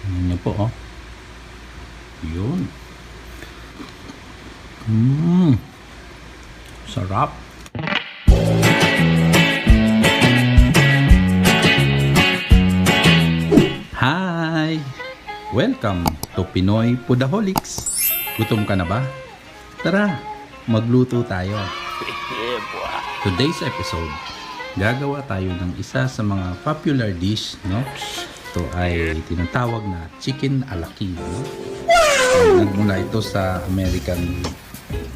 Tingnan niyo po, oh. Yun. Sarap. Hi! Welcome to Pinoy Foodaholics. Gutom ka na ba? Tara, magluto tayo. Today's episode, gagawa tayo ng isa sa mga popular dish, no? Ito ay tinatawag na chicken alaki, no? Nagmula ito sa American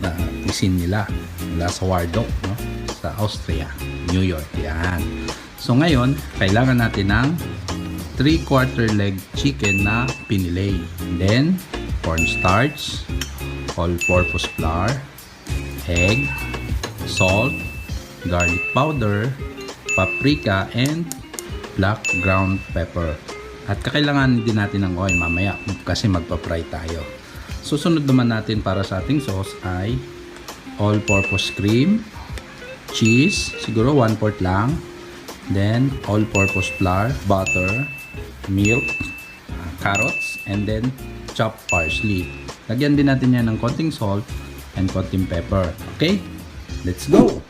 na cuisine nila, mula sa Wardok, no? Sa Austria, New York. Yan. So ngayon, kailangan natin ng 3/4 leg chicken na pinilay. And then, cornstarch, all-purpose flour, egg, salt, garlic powder, paprika, and black ground pepper. At kakailangan din natin ng oil mamaya kasi magpa-fry tayo. Susunod naman natin para sa ating sauce ay all-purpose cream, cheese, siguro 1/4 lang, then all-purpose flour, butter, milk, carrots, and then chopped parsley. Lagyan din natin yan ng konting salt and konting pepper. Okay? Let's go!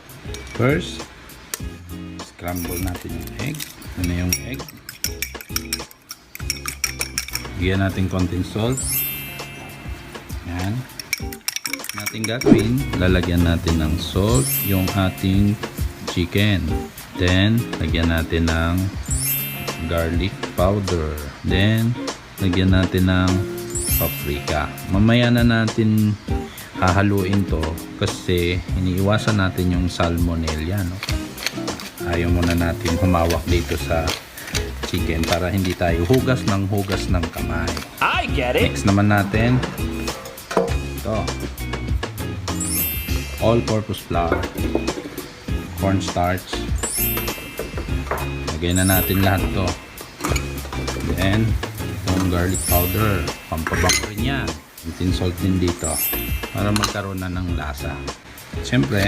First, scramble natin yung egg. Ano yung egg? Lagyan natin konting salt. Yan. Natin gagawin, lalagyan natin ng salt yung ating chicken. Then, lagyan natin ng garlic powder. Then, lagyan natin ng paprika. Mamaya na natin hahaluin to kasi iniiwasan natin yung salmonella, no? Ayaw muna natin humawak dito sa chicken para hindi tayo hugas ng kamay. I get it. Next naman natin ito, all-purpose flour, cornstarch. Lagay na natin lahat to. Then, itong garlic powder, pampabango rin yan. Konting salt din dito para magkaroon na ng lasa. Siyempre,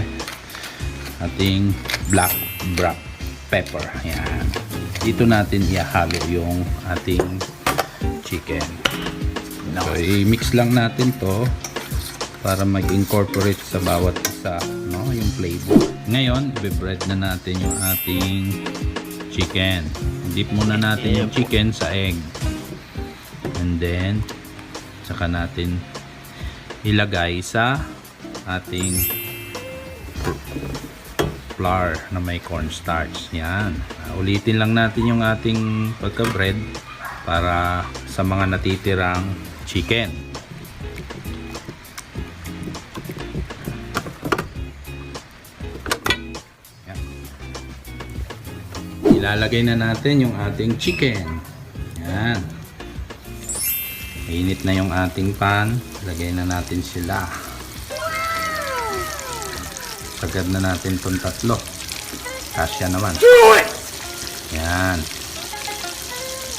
ating black pepper. Yan. Dito natin ihalo yung ating chicken. So, i-mix lang natin to para mag-incorporate sa bawat isa, no, yung flavor. Ngayon, i-bread na natin yung ating chicken. Dip muna natin yung chicken sa egg. And then, saka natin ilagay sa ating flour na may cornstarch. Yan. Ulitin lang natin yung ating pagka-bread para sa mga natitirang chicken. Yan. Ilalagay na natin yung ating chicken. Yan. Init na yung ating pan. Lagay na natin sila. Sagad na natin itong tatlo. Kasya naman. Yan.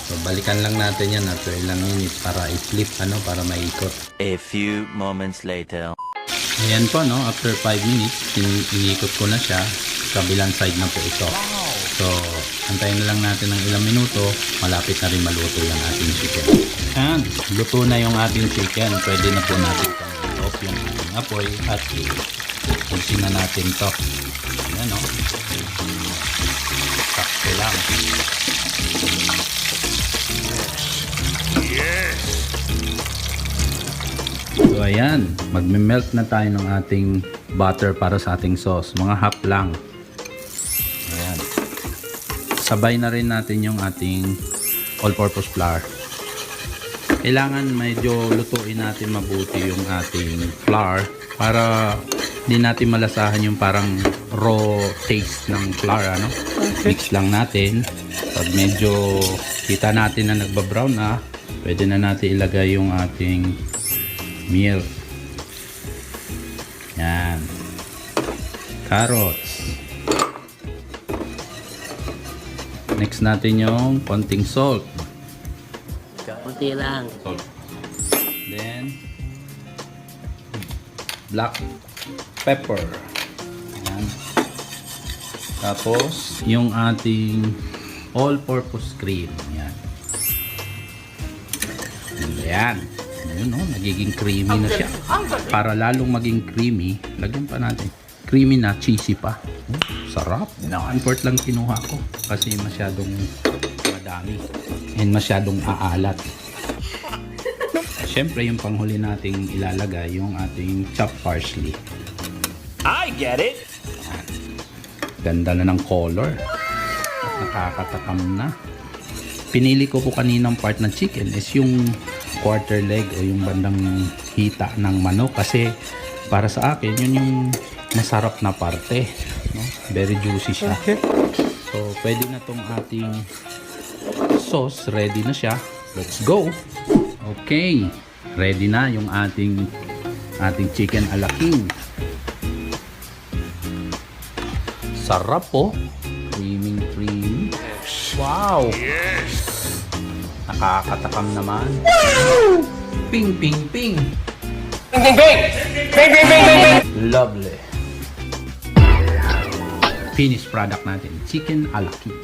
So, balikan lang natin yan after ilang minutes para i-flip, para maikot. A few moments later. Ayan po, no? After 5 minutes, iniikot ko na siya. Kabilang side na po ito. So, antayin na lang natin ng ilang minuto. Malapit na rin maluto yung ating chicken. And, luto na yung ating chicken. Pwede na po natin off yung ating apoy at pulsin na natin to. Ayan, no? Sakto lang. Yes! So, ayan. Magme-melt na tayo ng ating butter para sa ating sauce. Mga half lang. Ayan. Sabay na rin natin yung ating all-purpose flour. Kailangan medyo lutuin natin mabuti yung ating flour para hindi natin malasahan yung parang raw taste ng flour, ano? Mix lang natin. Pag medyo kita natin na nagbabrown na, pwede na natin ilagay yung ating milk. Yan. Carrots. Next natin yung konting salt. Kunti lang. Salt. Then, black pepper. Yan. Tapos, yung ating all-purpose cream. Yan. Ayan. Ayun, no? Nagiging creamy na siya. Para lalong maging creamy, lagyan pa natin. Creamy na, cheesy pa. Sarap. 1/4 lang kinuha ko kasi masyadong madami and masyadong aalat. Siyempre, yung panghuli nating ilalagay, yung ating chopped parsley. I get it. Ganda na ng color. At nakakatakam na. Pinili ko po kaninang part ng chicken is yung quarter leg o yung bandang hita ng manok kasi para sa akin yun yung masarap na parte, no? Very juicy siya. So pwede na tong ating sauce, ready na siya. Let's go. Okay, ready na yung ating chicken a la king. Sarap po. Creamy. Wow. Nakakatakam naman. Ping. Lovely. Finished product natin, chicken a la king.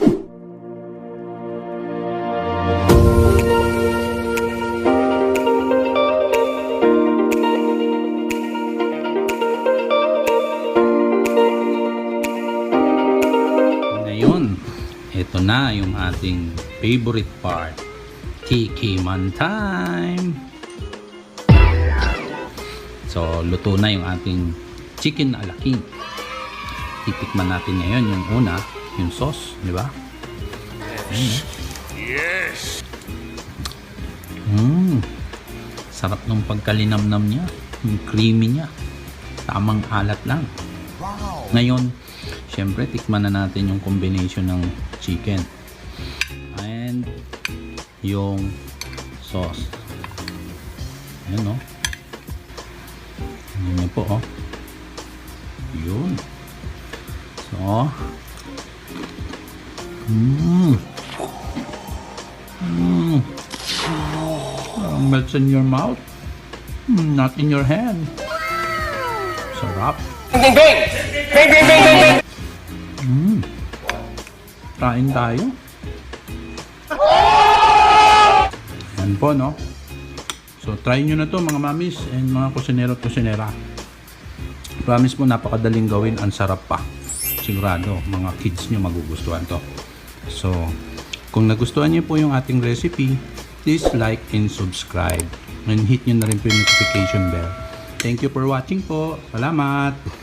Ngayon, ito na yung ating favorite part. Tikiman time! So, luto na yung ating chicken a la king. Titikman natin ngayon yung una, yung sauce, di ba? Yes! Sarap ng pagkalinamnam niya. Yung creamy niya. Tamang alat lang. Wow! Ngayon, syempre, tikman na natin yung combination ng chicken. And yung sauce. Ayan, no? Ayan po, oh. Yun. So, melts in your mouth, not in your hand. Sarap. Kain tayo. Yan po, no? So, try nyo na to mga mamis and mga kusinero at kusinera. Promise po, napakadaling gawin. Ang sarap pa. Sigurado, mga kids nyo magugustuhan to. So, kung nagustuhan nyo po yung ating recipe, please like and subscribe. And hit nyo na rin po yung notification bell. Thank you for watching po. Salamat!